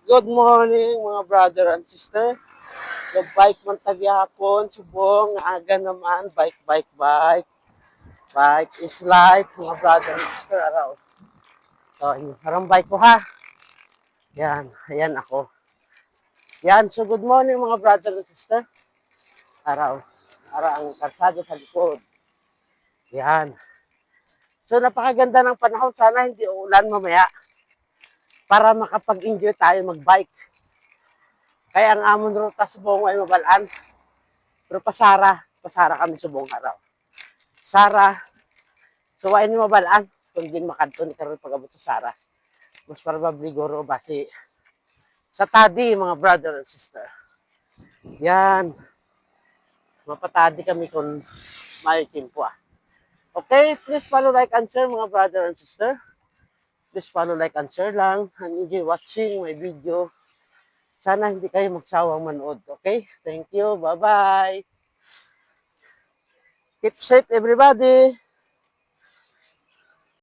Good morning mga brother and sister. So bike man tagyapon, subong, aga naman, bike. Bike is life mga brother and sister. Araw. So, harang bike ko ha. Yan, ayan ako. Yan, so good morning mga brother and sister. Araw. Araw ang karsada sa likod. Yan. So napakaganda ng panahon. Sana hindi uulan mamaya para makapag-enjoy tayo mag-bike. Kaya ang amon ruta sa buong ay mabalaan. Pero pasara kami sa buong araw. Sara, so ay ni mabalaan kung din makadto ni karon pag-abot sa Sara. Mas probably guro base sa tadi mga brother and sister. Yan, mapatadi kami kung may timpo ah. Okay, please follow, like, and share mga brother and sister. Please follow, like, and share lang. And enjoy watching my video. Sana hindi kayo magsawang manood. Okay? Thank you. Bye-bye. Keep safe everybody.